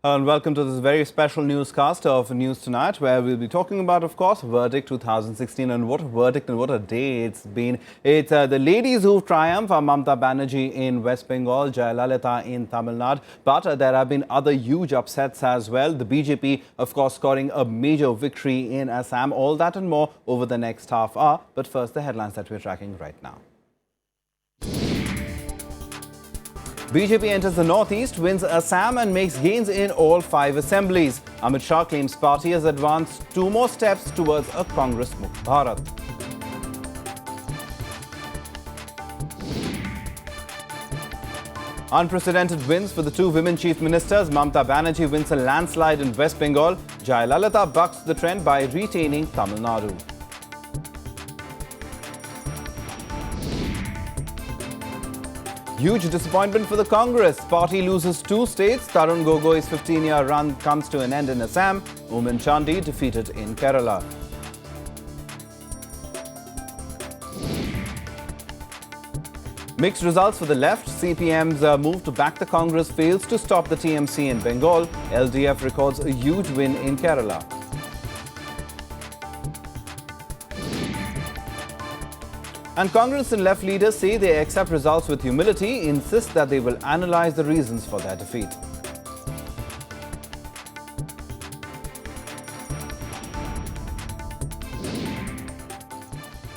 And welcome to this very special newscast of News Tonight, where we'll be talking about, of course, Verdict 2016. And what a verdict and what a day it's been. It's the ladies who've triumphed, Mamata Banerjee in West Bengal, Jayalalitha in Tamil Nadu. But there have been other huge upsets as well. The BJP, of course, scoring a major victory in Assam. All that and more over the next half hour. But first, the headlines that we're tracking right now. BJP enters the northeast, wins Assam and makes gains in all 5 assemblies. Amit Shah claims party has advanced 2 more steps towards a Congress Mukt Bharat. Unprecedented wins for the 2 women chief ministers. Mamata Banerjee wins a landslide in West Bengal. Jayalalitha bucks the trend by retaining Tamil Nadu. Huge disappointment for the Congress. Party loses 2 states. Tarun Gogoi's 15-year run comes to an end in Assam. Oommen Chandy defeated in Kerala. Mixed results for the left. CPM's move to back the Congress fails to stop the TMC in Bengal. LDF records a huge win in Kerala. And Congress and left leaders say they accept results with humility, insist that they will analyze the reasons for their defeat.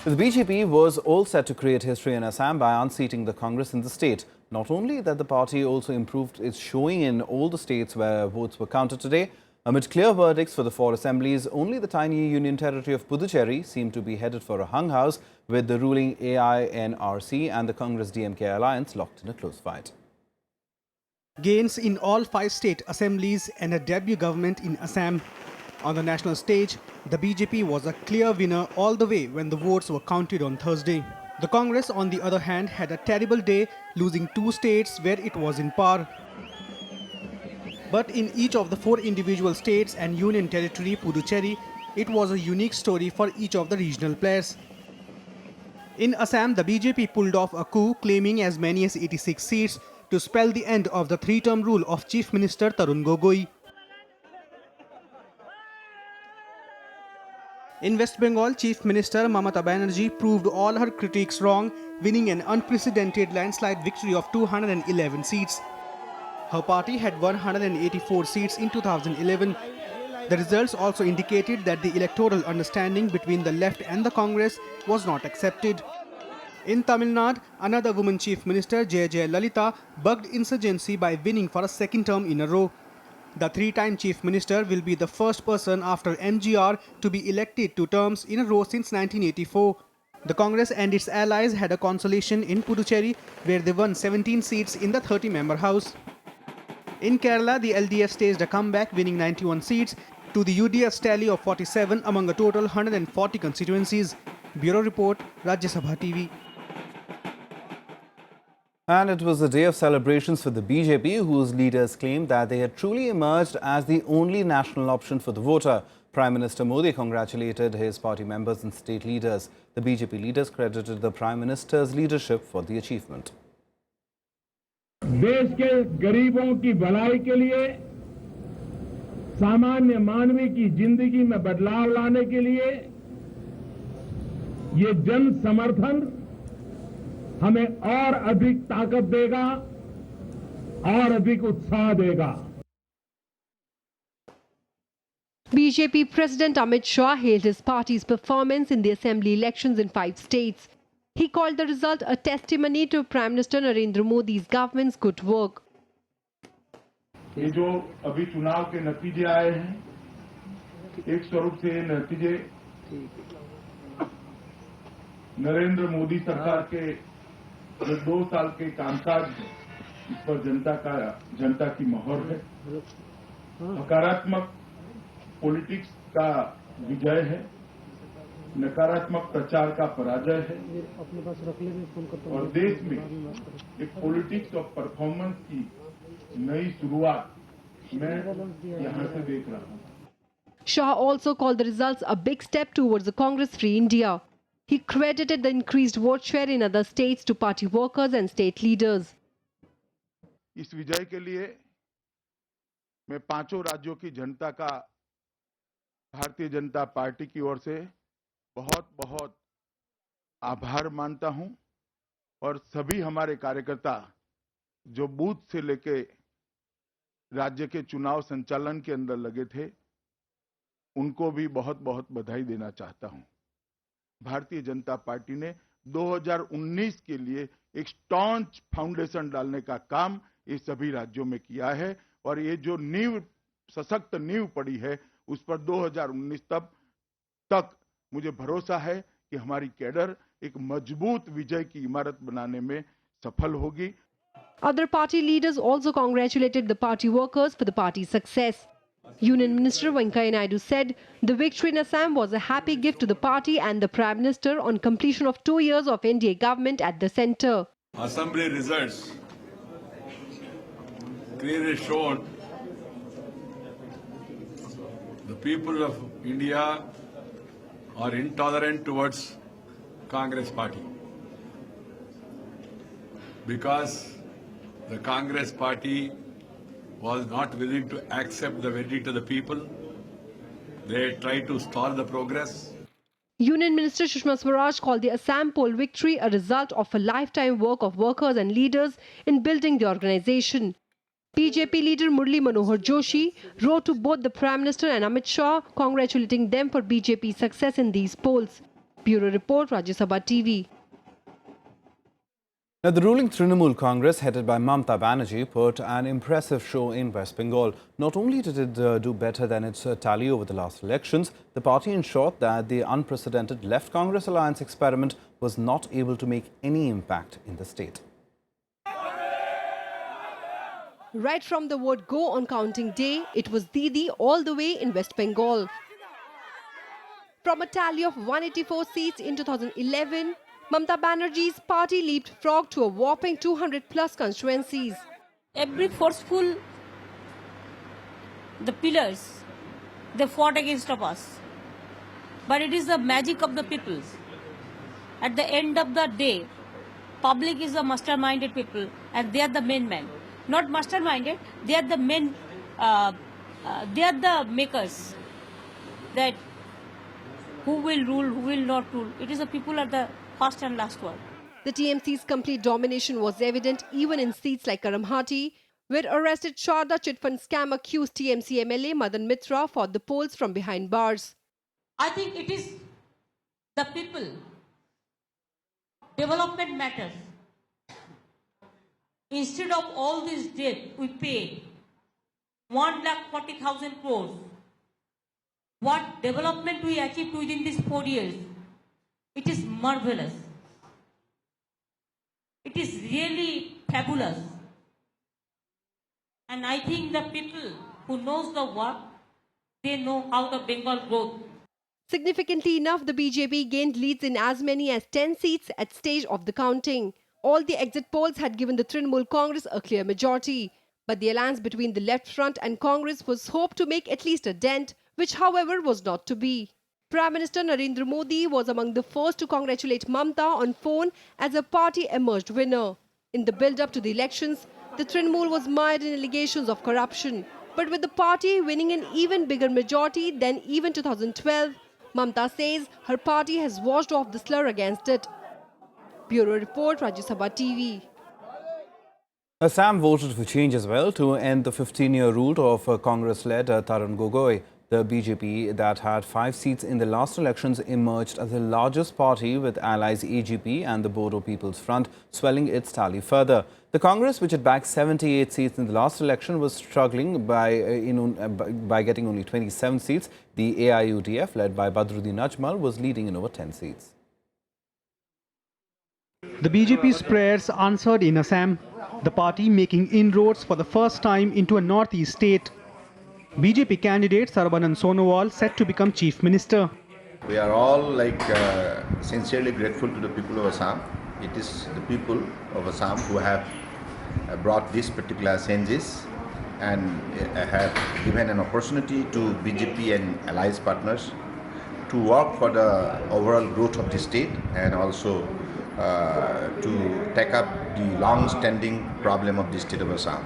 The BJP was all set to create history in Assam by unseating the Congress in the state. Not only that, the party also improved its showing in all the states where votes were counted today. Amid clear verdicts for the 4 assemblies, only the tiny union territory of Puducherry seemed to be headed for a hung house, with the ruling AINRC and the Congress-DMK alliance locked in a close fight. Gains in all 5 state assemblies and a debut government in Assam. On the national stage, the BJP was a clear winner all the way when the votes were counted on Thursday. The Congress, on the other hand, had a terrible day, losing 2 states where it was in power. But in each of the 4 individual states and union territory, Puducherry, it was a unique story for each of the regional players. In Assam, the BJP pulled off a coup, claiming as many as 86 seats to spell the end of the 3-term rule of Chief Minister Tarun Gogoi. In West Bengal, Chief Minister Mamata Banerjee proved all her critics wrong, winning an unprecedented landslide victory of 211 seats. Her party had 184 seats in 2011. The results also indicated that the electoral understanding between the left and the Congress was not accepted. In Tamil Nadu, another woman chief minister, Jayalalitha, bucked insurgency by winning for a 2nd term in a row. The 3-time chief minister will be the first person after MGR to be elected 2 terms in a row since 1984. The Congress and its allies had a consolation in Puducherry, where they won 17 seats in the 30-member house. In Kerala, the LDF staged a comeback, winning 91 seats to the UDF's tally of 47 among a total 140 constituencies. Bureau Report, Rajya Sabha TV. And it was a day of celebrations for the BJP, whose leaders claimed that they had truly emerged as the only national option for the voter. Prime Minister Modi congratulated his party members and state leaders. The BJP leaders credited the Prime Minister's leadership for the achievement. देश के गरीबों की भलाई के लिए, सामान्य मानवी की जिंदगी में बदलाव लाने के लिए ये जन समर्थन हमें और अधिक ताकत देगा और अधिक उत्साह देगा. BJP President Amit Shah hailed his party's performance in the assembly elections in 5 states. He called the result a testimony to Prime Minister Narendra Modi's government's good work. ये जो अभी चुनाव के नतीजे आए हैं, एक स्वरूप से नतीजे नरेंद्र मोदी सरकार के जो 2 साल के कामकाज, इस पर जनता की मोहर है. सकारात्मक पॉलिटिक्स का विजय है, नकारात्मक प्रचार का पराजय है और देश में एक पॉलिटिक्स ऑफ परफॉर्मेंस की नई शुरुआत मैं यहां से देख रहा हूं. Shah also called the results a big step towards a Congress-free India. He credited the increased vote share in other states to party workers and state leaders. इस विजय के लिए मैं पांचों राज्यों की जनता का भारतीय जनता पार्टी की ओर से बहुत बहुत आभार मानता हूं और सभी हमारे कार्यकर्ता जो बूथ से लेके राज्य के चुनाव संचालन के अंदर लगे थे उनको भी बहुत बहुत बधाई देना चाहता हूं। भारतीय जनता पार्टी ने 2019 के लिए एक स्टॉन्च फाउंडेशन डालने का काम ये सभी राज्यों में किया है और ये जो सशक्त नींव पड़ी है उस पर 2019 तक मुझे भरोसा है कि हमारी कैडर एक मजबूत विजय की इमारत बनाने में सफल होगी। Other party leaders also congratulated the party workers for the party's success. Union Minister Venkaiah Naidu said the victory in Assam was a happy gift to the party and the Prime Minister on completion of 2 years of NDA government at the centre. Assembly results clearly shown the people of India are intolerant towards Congress party because the Congress party was not willing to accept the verdict of the people. They tried to stall the progress. Union Minister Sushma Swaraj called the Assam poll victory a result of a lifetime work of workers and leaders in building the organisation. BJP leader Murli Manohar Joshi wrote to both the Prime Minister and Amit Shah congratulating them for BJP's success in these polls. Bureau Report, Rajya Sabha TV. Now, the ruling Trinamool Congress, headed by Mamta Banerjee, put an impressive show in West Bengal. Not only did it do better than its tally over the last elections, the party ensured that the unprecedented Left Congress alliance experiment was not able to make any impact in the state. Right from the word go on counting day, it was Didi all the way in West Bengal. From a tally of 184 seats in 2011, Mamta Banerjee's party leapfrogged to a whopping 200 plus constituencies. Every forceful, the pillars, they fought against of us. But it is the magic of the people. At the end of the day, public is the masterminded people and they are the main men. Not masterminded, they are the men, they are the makers. That who will rule, who will not rule. It is the people are the first and last one. The TMC's complete domination was evident even in seats like Karamhati, where arrested Sharda chitfund scam accused TMC MLA Madan Mitra fought the polls from behind bars. I think it is the people. Development matters. Instead of all this debt we paid, 1,40,000 crores. What development we achieved within these 4 years, it is marvelous. It is really fabulous. And I think the people who knows the work, they know how the Bengal growth. Significantly enough, the BJP gained leads in as many as 10 seats at stage of the counting. All the exit polls had given the Trinamool Congress a clear majority. But the alliance between the Left Front and Congress was hoped to make at least a dent, which however was not to be. Prime Minister Narendra Modi was among the first to congratulate Mamta on phone as a party emerged winner. In the build-up to the elections, the Trinamool was mired in allegations of corruption. But with the party winning an even bigger majority than even 2012, Mamta says her party has washed off the slur against it. Bureau Report, Rajya Sabha TV. Assam voted for change as well to end the 15-year rule of Congress-led Tarun Gogoi. The BJP that had 5 seats in the last elections emerged as the largest party with allies AGP and the Bodo People's Front swelling its tally further. The Congress, which had bagged 78 seats in the last election, was struggling by getting only 27 seats. The AIUDF, led by Badruddin Ajmal, was leading in over 10 seats. The BJP's prayers answered in Assam, the party making inroads for the first time into a northeast state. BJP candidate Sarbanand Sonowal set to become Chief Minister. We are all sincerely grateful to the people of Assam. It is the people of Assam who have brought these particular changes and have given an opportunity to BJP and allies partners to work for the overall growth of the state and also to take up the long-standing problem of the state of Assam.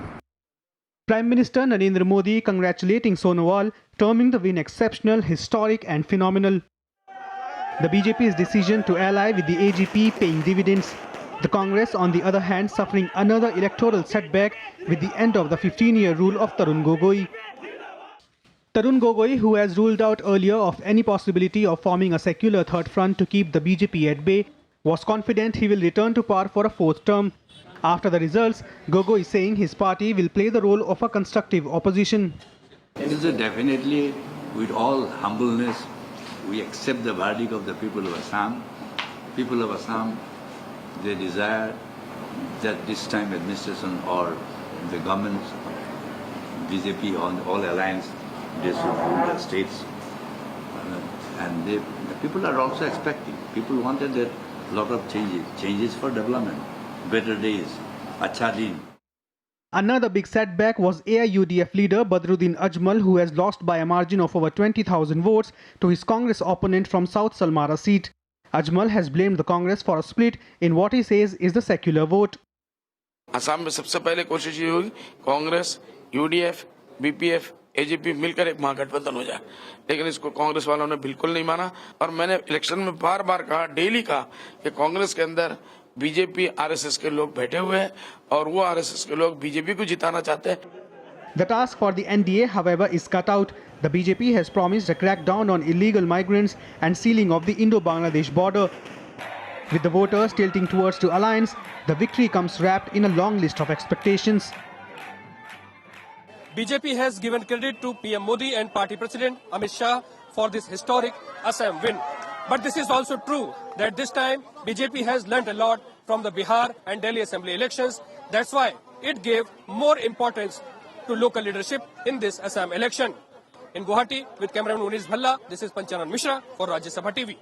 Prime Minister Narendra Modi congratulating Sonowal, terming the win exceptional, historic and phenomenal. The BJP's decision to ally with the AGP paying dividends. The Congress, on the other hand, suffering another electoral setback with the end of the 15-year rule of Tarun Gogoi. Tarun Gogoi, who has ruled out earlier of any possibility of forming a secular third front to keep the BJP at bay, was confident he will return to power for a fourth term. After the results, Gogoi is saying his party will play the role of a constructive opposition. Definitely, with all humbleness, we accept the verdict of the people of Assam. People of Assam, they desire that this time administration or the government, BJP on all alliance, they should rule the states. And the people are also expecting. People wanted a lot of changes for development, better days, acha din. Another big setback was AIUDF leader Badruddin Ajmal, who has lost by a margin of over 20,000 votes to his Congress opponent from South Salmara seat. Ajmal has blamed the Congress for a split in what he says is the secular vote. Assam में सबसे पहले कोशिश ये हुई Congress, UDF, BPF, AGP मिलकर एक महागठबंधन हो जाए, लेकिन इसको कांग्रेस वालों ने बिल्कुल नहीं माना। और मैंने इलेक्शन में बार-बार कहा, डेली कहा कि कांग्रेस के अंदर बीजेपी आरएसएस के लोग बैठे हुए हैं और वो आरएसएस के लोग बीजेपी को जिताना चाहते हैं। The task for the NDA, however, is cut out. The BJP has promised a crackdown on illegal migrants and sealing of the Indo-Bangladesh border. With the voters tilting towards the alliance, the victory comes wrapped in a long list of expectations. BJP has given credit to PM Modi and Party President Amit Shah for this historic Assam win. But this is also true that this time BJP has learnt a lot from the Bihar and Delhi Assembly elections. That's why it gave more importance to local leadership in this Assam election. In Guwahati, with cameraman Unis Bhalla, this is Panchanan Mishra for Rajya Sabha TV.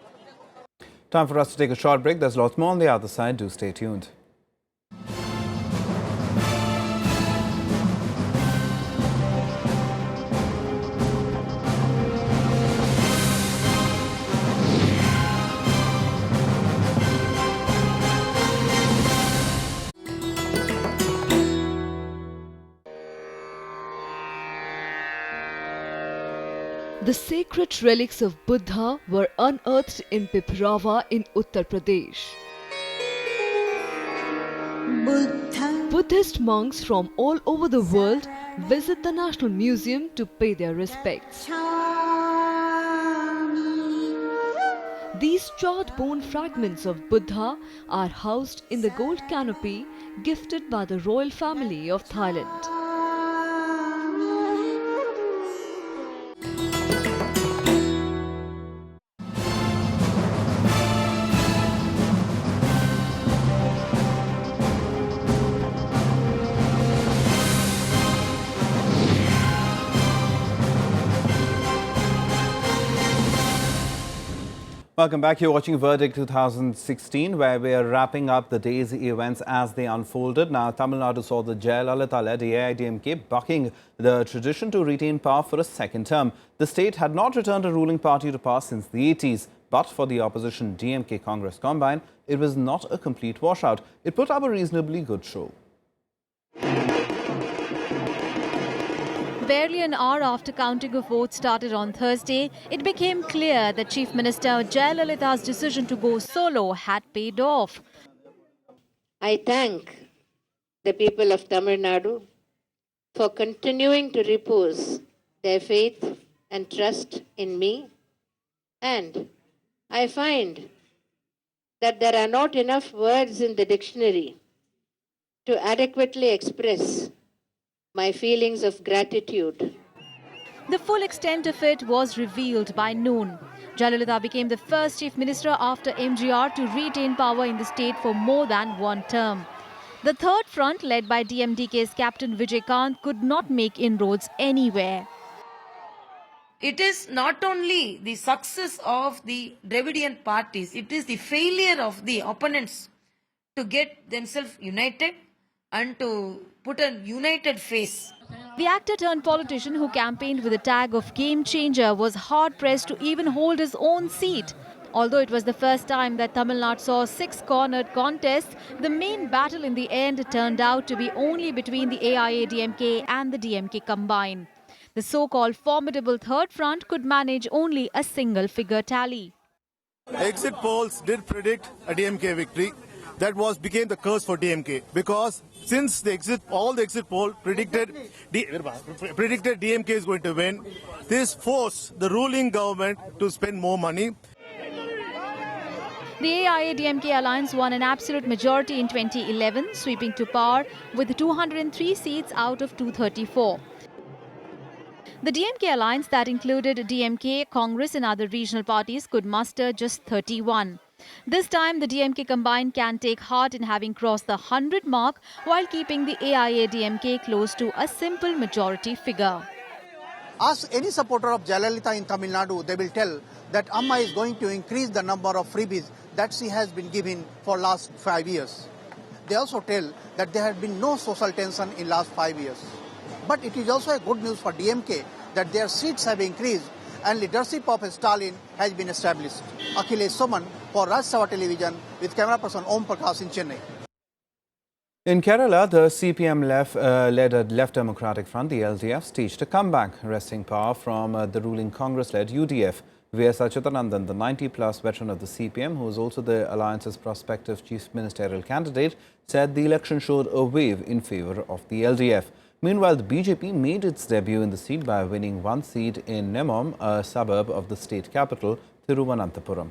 Time for us to take a short break. There's lots more on the other side. Do stay tuned. The sacred relics of Buddha were unearthed in Piprava in Uttar Pradesh. Buddhist monks from all over the world visit the National Museum to pay their respects. These charred bone fragments of Buddha are housed in the gold canopy gifted by the royal family of Thailand. Welcome back. You're watching Verdict 2016, where we are wrapping up the day's events as they unfolded. Now, Tamil Nadu saw the Jayalalitha-led AIDMK bucking the tradition to retain power for a second term. The state had not returned a ruling party to power since the 80s. But for the opposition DMK-Congress combine, it was not a complete washout. It put up a reasonably good show. Barely an hour after counting of votes started on Thursday, it became clear that Chief Minister Jayalalitha's decision to go solo had paid off. I thank the people of Tamil Nadu for continuing to repose their faith and trust in me, and I find that there are not enough words in the dictionary to adequately express my feelings of gratitude. The full extent of it was revealed by noon. Jayalalitha became the first Chief Minister after MGR to retain power in the state for more than one term. The third front, led by DMDK's Captain Vijay Kant, could not make inroads anywhere. It is not only the success of the Dravidian parties, it is the failure of the opponents to get themselves united and to put a united face. The actor turned politician who campaigned with the tag of game changer was hard pressed to even hold his own seat. Although it was the first time that Tamil Nadu saw 6 cornered contests, the main battle in the end turned out to be only between the AIADMK and the DMK combined. The so-called formidable third front could manage only a single-figure tally. Exit polls did predict a DMK victory. That became the curse for DMK because since all the exit polls predicted DMK is going to win, this forced the ruling government to spend more money. The AIADMK alliance won an absolute majority in 2011, sweeping to power with 203 seats out of 234. The DMK alliance that included DMK, Congress and other regional parties could muster just 31. This time, the DMK combined can take heart in having crossed the 100 mark while keeping the AIADMK close to a simple majority figure. Ask any supporter of Jayalalitha in Tamil Nadu, they will tell that Amma is going to increase the number of freebies that she has been given for last 5 years. They also tell that there has been no social tension in last 5 years. But it is also a good news for DMK that their seats have increased and leadership of Stalin has been established. Akhilesh Soman for Raj Sabha Television with camera person Om Prakash in Chennai. In Kerala, the CPM led a Left Democratic Front, the LDF, staged a comeback, wresting power from the ruling Congress-led UDF. V.S. Achyutanandan, the 90-plus veteran of the CPM, who is also the alliance's prospective chief ministerial candidate, said the election showed a wave in favour of the LDF. Meanwhile, the BJP made its debut in the seat by winning one seat in Nemom, a suburb of the state capital, Thiruvananthapuram.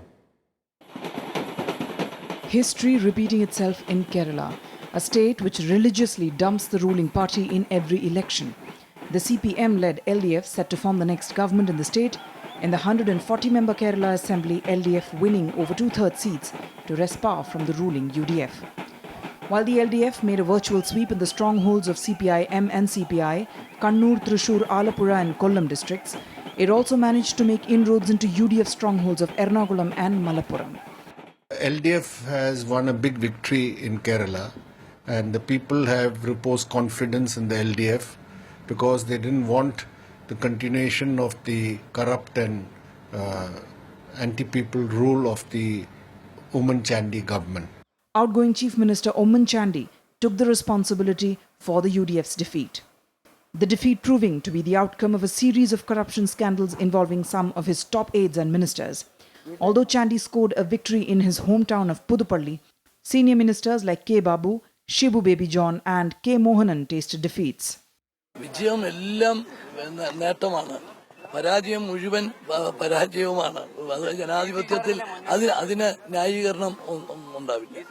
History repeating itself in Kerala, a state which religiously dumps the ruling party in every election. The CPM-led LDF set to form the next government in the state. In the 140-member Kerala Assembly, LDF winning over 2/3 seats to wrest power from the ruling UDF. While the LDF made a virtual sweep in the strongholds of CPI-M and CPI, Kannur, Thrissur, Alappuzha and Kollam districts, it also managed to make inroads into UDF strongholds of Ernakulam and Malappuram. LDF has won a big victory in Kerala, and the people have reposed confidence in the LDF because they didn't want the continuation of the corrupt and anti-people rule of the Oommen Chandy government. Outgoing Chief Minister Oommen Chandy took the responsibility for the UDF's defeat. The defeat proving to be the outcome of a series of corruption scandals involving some of his top aides and ministers. Although Chandy scored a victory in his hometown of Puducherry, senior ministers like K. Babu, Shibu Baby John and K. Mohanan tasted defeats. വിജയം എല്ലാം നേട്ടമാണ്, പരാജയം മുഴുവൻ പരാജയവുമാണ്. ജനാധിപത്യത്തിൽ അതിന് ന്യായീകരണം ഉണ്ടാവില്ല.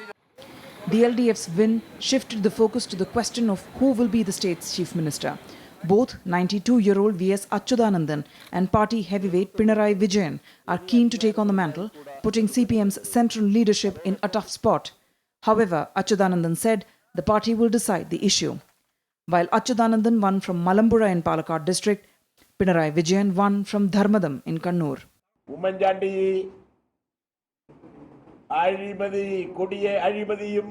The LDF's win shifted the focus to the question of who will be the state's chief minister. Both 92-year-old V.S. Achyutanandan and party heavyweight Pinarayi Vijayan are keen to take on the mantle, putting CPM's central leadership in a tough spot. However, Achyutanandan said the party will decide the issue. While Achyutanandan won from Malampuzha in Palakkad district, Pinarayi Vijayan won from Dharmadam in Kannur. Oommen Chandy കൊടിയ അഴിമതിയും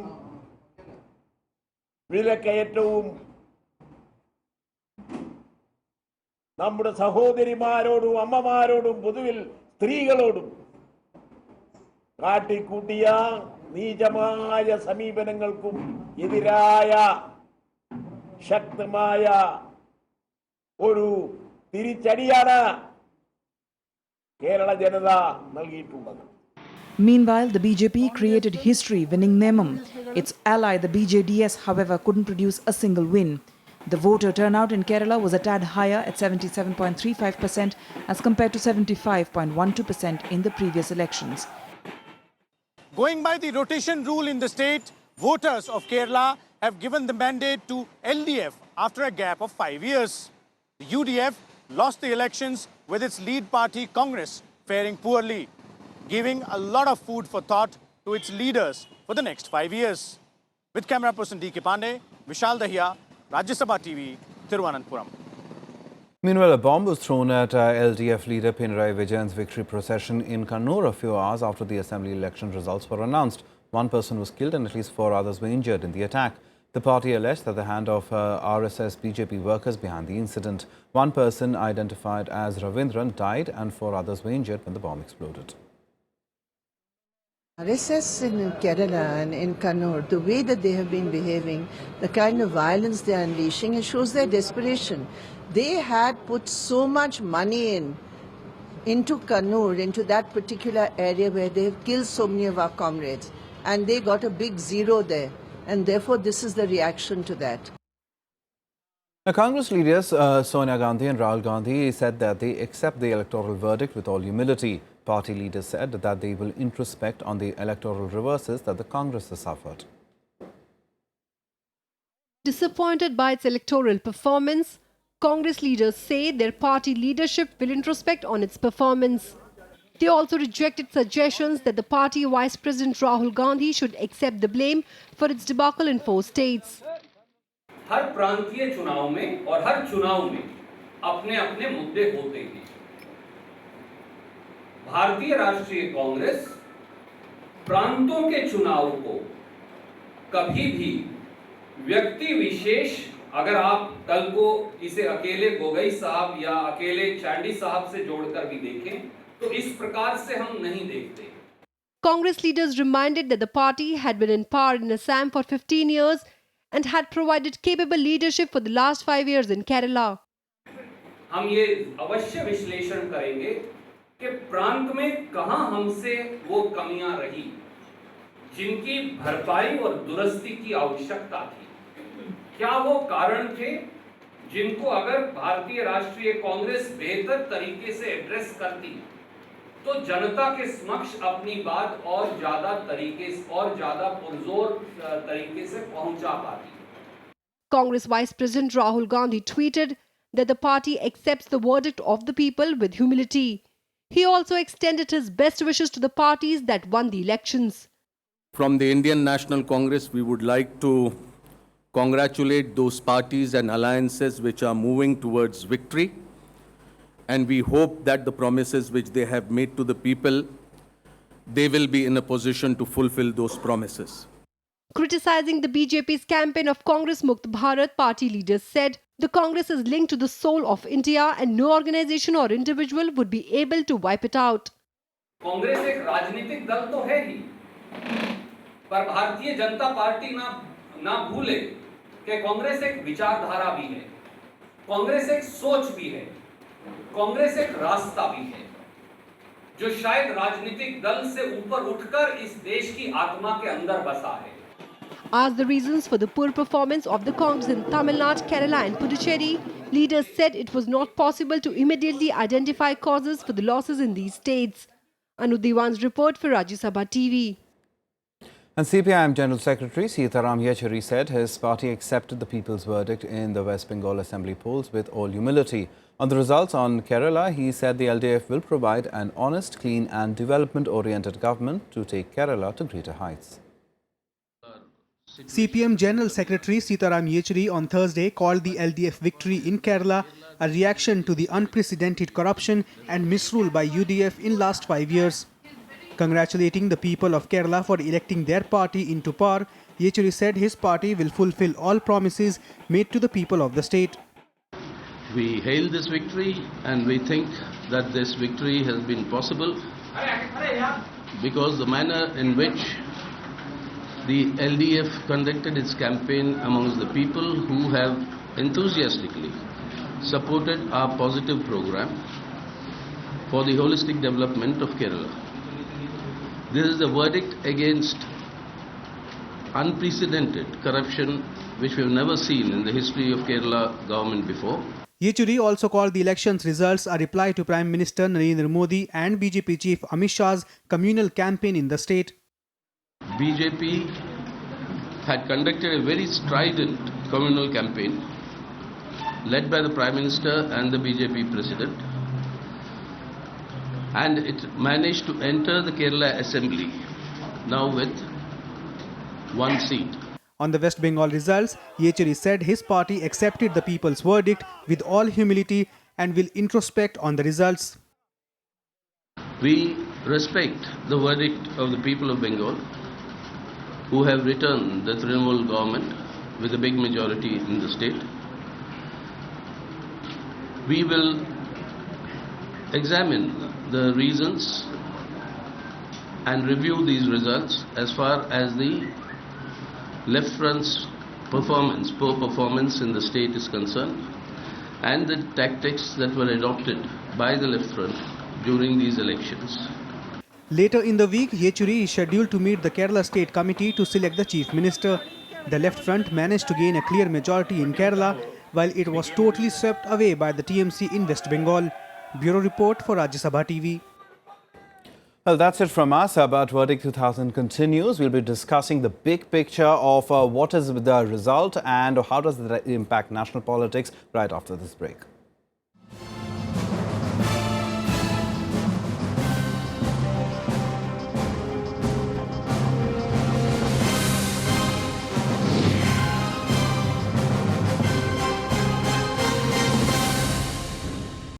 വിലക്കയറ്റവും നമ്മുടെ സഹോദരിമാരോടും അമ്മമാരോടും പൊതുവിൽ സ്ത്രീകളോടും കാട്ടിക്കൂട്ടിയ നീചമായ സമീപനങ്ങൾക്കും എതിരായ ശക്തമായ ഒരു തിരിച്ചടിയാണ് കേരള ജനത നൽകിയിട്ടുള്ളത്. Meanwhile, the BJP created history winning Nemam. Its ally, the BJDS, however, couldn't produce a single win. The voter turnout in Kerala was a tad higher at 77.35% as compared to 75.12% in the previous elections. Going by the rotation rule in the state, voters of Kerala have given the mandate to LDF after a gap of 5 years. The UDF lost the elections with its lead party Congress faring poorly, giving a lot of food for thought to its leaders for the next 5 years. With camera person D.K. Pandey, Vishal Dahiya, Rajya Sabha TV, Thiruvananthapuram. Meanwhile, a bomb was thrown at LDF leader Pinarayi Vijayan's victory procession in Kannur a few hours after the assembly election results were announced. One person was killed and at least 4 others were injured in the attack. The party alleged that the hand of RSS BJP workers behind the incident. One person identified as Ravindran died and 4 others were injured when the bomb exploded. RSS in Kerala and in Kannur, the way that they have been behaving, the kind of violence they are unleashing, it shows their desperation. They had put so much money into Kannur, into that particular area where they have killed so many of our comrades, and they got a big zero there, and therefore this is the reaction to that. Now, Congress leaders Sonia Gandhi and Rahul Gandhi said that they accept the electoral verdict with all humility. Party leaders said that they will introspect on the electoral reverses that the Congress has suffered. Disappointed by its electoral performance, Congress leaders say their party leadership will introspect on its performance. They also rejected suggestions that the party Vice President Rahul Gandhi should accept the blame for its debacle in 4 states. हर प्रांतीय चुनाव में और हर चुनाव में अपने अपने मुद्दे होते हैं। भारतीय राष्ट्रीय कांग्रेस प्रांतों के चुनाव को कभी भी व्यक्ति विशेष, अगर आप कल को इसे अकेले गोगई साहब या अकेले चांडी साहब से जोड़कर भी देखें तो इस प्रकार से हम नहीं देखते। Congress leaders reminded that the party had been in power in Assam for 15 years and had provided capable leadership for the last 5 years in Kerala. हम ये अवश्य विश्लेषण करेंगे कि प्रांत में कहां हमसे वो कमियां रही जिनकी भरपाई और दुरुस्ती की आवश्यकता थी। क्या वो कारण थे जिनको अगर भारतीय राष्ट्रीय कांग्रेस बेहतर तरीके से एड्रेस करती तो जनता के समक्ष अपनी बात और ज्यादा पुरजोर तरीके से पहुंचा पाती। Congress Vice President Rahul Gandhi tweeted that the party accepts the verdict of the people with humility. He also extended his best wishes to the parties that won the elections. From the Indian National Congress, we would like to congratulate those parties and alliances which are moving towards victory. And we hope that the promises which they have made to the people, they will be in a position to fulfill those promises. Criticizing the BJP's campaign of Congress Mukt Bharat, party leaders said the Congress is linked to the soul of India and no organization or individual would be able to wipe it out. Congress एक राजनीतिक दल तो है ही, पर Bharatiya Janata party ना भूले कि कांग्रेस एक विचारधारा भी है, कांग्रेस एक सोच भी है, कांग्रेस एक रास्ता भी है, जो शायद राजनीतिक दल से ऊपर उठकर इस देश की आत्मा के अंदर बसा है। Asked the reasons for the poor performance of the Congress in Tamil Nadu, Kerala and Puducherry, leaders said it was not possible to immediately identify causes for the losses in these states. Anu Diwan's report for Rajya Sabha TV. And CPIM General Secretary Sitaram Yechury said his party accepted the people's verdict in the West Bengal Assembly polls with all humility. On the results on Kerala, he said the LDF will provide an honest, clean and development-oriented government to take Kerala to greater heights. CPM General Secretary Sitaram Yechury on Thursday called the LDF victory in Kerala a reaction to the unprecedented corruption and misrule by UDF in last 5 years. Congratulating the people of Kerala for electing their party into power, Yechury said his party will fulfill all promises made to the people of the state. We hail this victory and we think that this victory has been possible because the manner in which the LDF conducted its campaign amongst the people who have enthusiastically supported our positive program for the holistic development of Kerala. This is a verdict against unprecedented corruption which we have never seen in the history of Kerala government before. Yechury also called the elections results a reply to Prime Minister Narendra Modi and BJP Chief Amit Shah's communal campaign in the state. BJP had conducted a very strident communal campaign led by the Prime Minister and the BJP President, and it managed to enter the Kerala Assembly now with 1 seat. On the West Bengal results, Yechury said his party accepted the people's verdict with all humility and will introspect on the results. We respect the verdict of the people of Bengal, who have returned the Trinamool government with a big majority in the state. We will examine the reasons and review these results as far as the left front's performance, poor performance in the state is concerned, and the tactics that were adopted by the left front during these elections. Later in the week, Yechury is scheduled to meet the Kerala State Committee to select the Chief Minister. The left front managed to gain a clear majority in Kerala, while it was totally swept away by the TMC in West Bengal. Bureau Report for Rajya Sabha TV. Well, that's it from us. But Verdict 2000 continues. We'll be discussing the big picture of what is the result and how does that impact national politics right after this break.